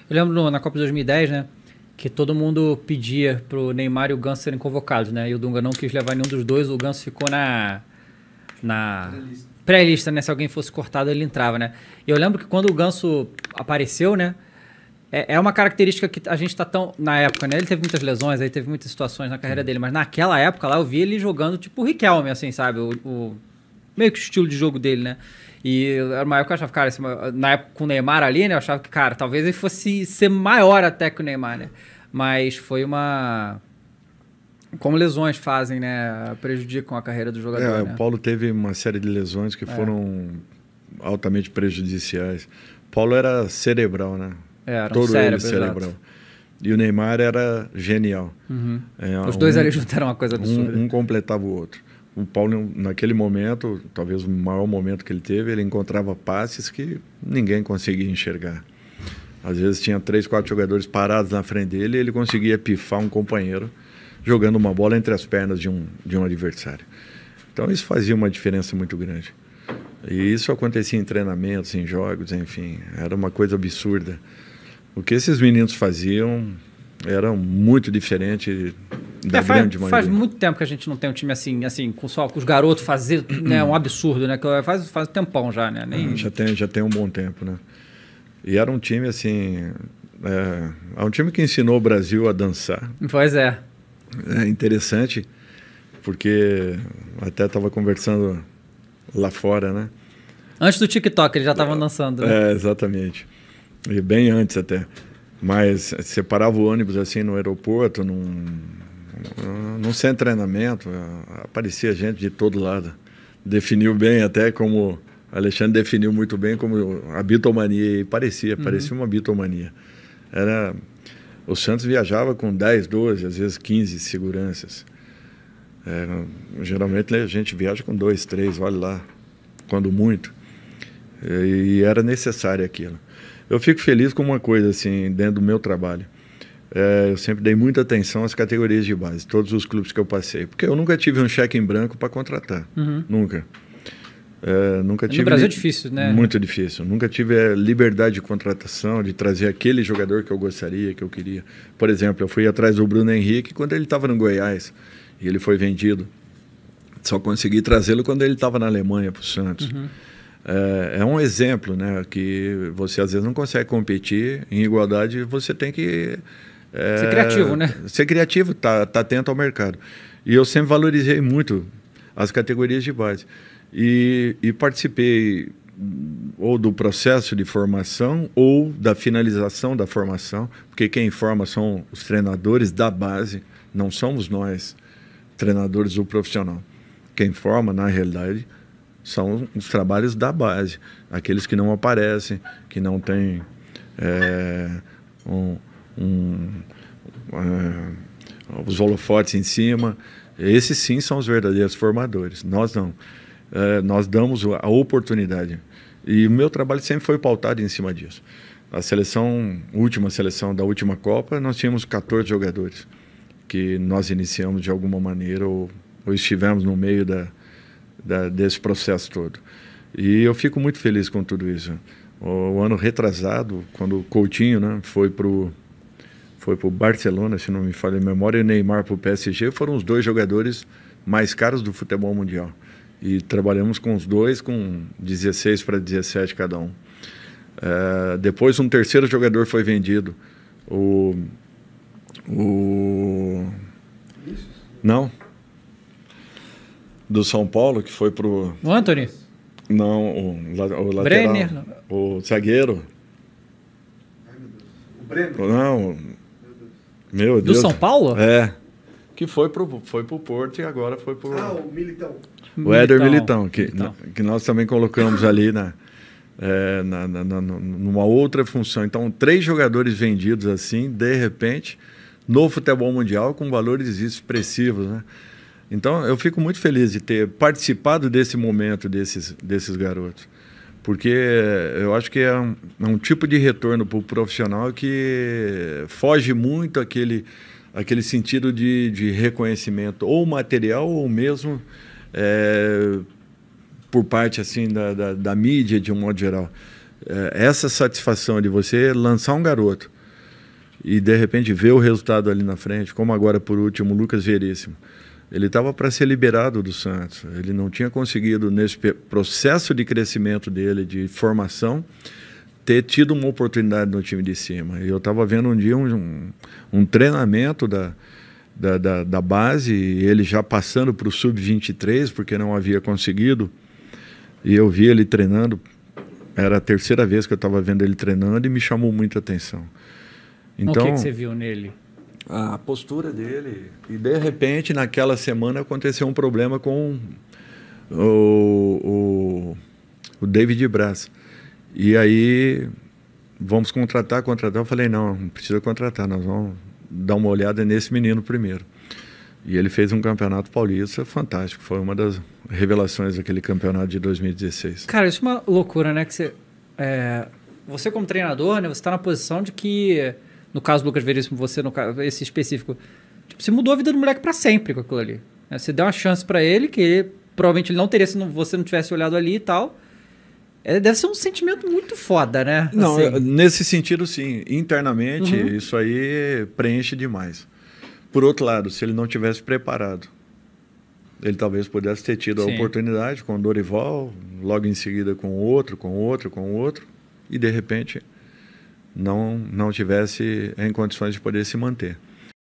Eu lembro na Copa de 2010, né? Que todo mundo pedia pro Neymar e o Ganso serem convocados, né? E o Dunga não quis levar nenhum dos dois, o Ganso ficou na pré-lista, né? Se alguém fosse cortado, ele entrava, né? E eu lembro que quando o Ganso apareceu, né? É uma característica que a gente tá tão... Na época, né? Ele teve muitas lesões, aí teve muitas situações na carreira dele, mas naquela época lá eu vi ele jogando tipo o Riquelme, assim, sabe? Meio que o estilo de jogo dele, né? E era uma época que eu achava, cara, na época com o Neymar ali, né? Eu achava que, cara, talvez ele fosse ser maior até que o Neymar, né? Mas foi uma... Como lesões fazem, né? Prejudicam a carreira do jogador, né? O Paulo teve uma série de lesões que foram altamente prejudiciais. O Paulo era cerebral, né? Era todo cérebro, ele cerebral. exato. E o Neymar era genial. Uhum. Os dois ali juntaram uma coisa absurda. Um completava o outro. O Paulo, naquele momento, talvez o maior momento que ele teve, ele encontrava passes que ninguém conseguia enxergar. Às vezes tinha 3, 4 jogadores parados na frente dele e ele conseguia pifar um companheiro jogando uma bola entre as pernas de um adversário. Então isso fazia uma diferença muito grande. E isso acontecia em treinamentos, em jogos, enfim, era uma coisa absurda. O que esses meninos faziam era muito diferente da grande maioria. Faz muito tempo que a gente não tem um time assim com os garotos fazer, né, um absurdo, né? Que faz um tempão já, né? Já tem um bom tempo, né? E era um time assim, é um time que ensinou o Brasil a dançar. Pois é. É interessante, porque até estava conversando lá fora, né? Antes do TikTok, eles já estavam dançando. Né? Exatamente. E bem antes até. Mas você parava o ônibus assim no aeroporto, num centro de treinamento, aparecia gente de todo lado. Definiu bem até como... Alexandre definiu muito bem como a bitomania, e parecia uma bitomania. O Santos viajava com 10, 12, às vezes 15 seguranças. Geralmente a gente viaja com 2, 3, olha lá, quando muito. E era necessário aquilo. Eu fico feliz com uma coisa, assim, dentro do meu trabalho. Eu sempre dei muita atenção às categorias de base, todos os clubes que eu passei. Porque eu nunca tive um cheque em branco para contratar. Nunca. Nunca tive. No Brasil é difícil, né? Muito difícil. Nunca tive a liberdade de contratação, de trazer aquele jogador que eu gostaria, que eu queria. Por exemplo, eu fui atrás do Bruno Henrique quando ele estava no Goiás e ele foi vendido. Só consegui trazê-lo quando ele estava na Alemanha para o Santos. É um exemplo, né? Que você às vezes não consegue competir em igualdade, você tem que ser criativo, né? Ser criativo, tá atento ao mercado. E eu sempre valorizei muito as categorias de base. E participei ou do processo de formação ou da finalização da formação, porque quem forma são os treinadores da base, não somos nós, treinadores do profissional. Quem forma, na realidade, são os trabalhos da base, aqueles que não aparecem, que não têm os holofotes em cima. Esses sim são os verdadeiros formadores, nós não. Nós damos a oportunidade. E o meu trabalho sempre foi pautado em cima disso. Última seleção da última Copa, nós tínhamos 14 jogadores que nós iniciamos de alguma maneira ou estivemos no meio desse processo todo. E eu fico muito feliz com tudo isso. O ano retrasado, quando o Coutinho, né, foi para o Barcelona, se não me falha a memória, e o Neymar para o PSG, foram os 2 jogadores mais caros do futebol mundial. E trabalhamos com os 2 com 16 para 17 cada um. Depois um terceiro jogador foi vendido. Não. Do São Paulo, que foi pro... O Antony? Não, o lateral. Brenner? O zagueiro. O Breno? Não. Meu Deus. Do São Paulo? Que foi pro Porto e agora foi pro... o Militão. O Éder Militão, que nós também colocamos ali numa outra função. Então, 3 jogadores vendidos assim, de repente, no futebol mundial, com valores expressivos, né? Então, eu fico muito feliz de ter participado desse momento desses garotos. Porque eu acho que é um tipo de retorno para o profissional que foge muito aquele sentido de reconhecimento, ou material, ou mesmo... por parte assim da mídia de um modo geral, essa satisfação de você lançar um garoto e de repente ver o resultado ali na frente, como agora por último o Lucas Veríssimo. Ele estava para ser liberado do Santos. Ele não tinha conseguido, nesse processo de crescimento dele, de formação, ter tido uma oportunidade no time de cima. E eu estava vendo um dia um treinamento da base, ele já passando para o Sub-23, porque não havia conseguido. E eu vi ele treinando. Era a terceira vez que eu estava vendo ele treinando e me chamou muita atenção. Então, o que você viu nele? A postura dele. E, de repente, naquela semana, aconteceu um problema com o David Braz. E aí, vamos contratar. Eu falei, não precisa contratar, nós vamos dar uma olhada nesse menino primeiro. E ele fez um campeonato paulista fantástico. Foi uma das revelações daquele campeonato de 2016. Cara, isso é uma loucura, né? Que você como treinador, né? Você está na posição de que... No caso do Lucas Veríssimo, você, no caso, esse específico, tipo, você mudou a vida do moleque para sempre com aquilo ali. Né? Você deu uma chance para ele, que provavelmente ele não teria se você não tivesse olhado ali e tal. Deve ser um sentimento muito foda, né? Não, assim. Nesse sentido, sim. Internamente, isso aí preenche demais. Por outro lado, se ele não tivesse preparado, ele talvez pudesse ter tido a oportunidade com o Dorival, logo em seguida com outro, e de repente... não tivesse em condições de poder se manter.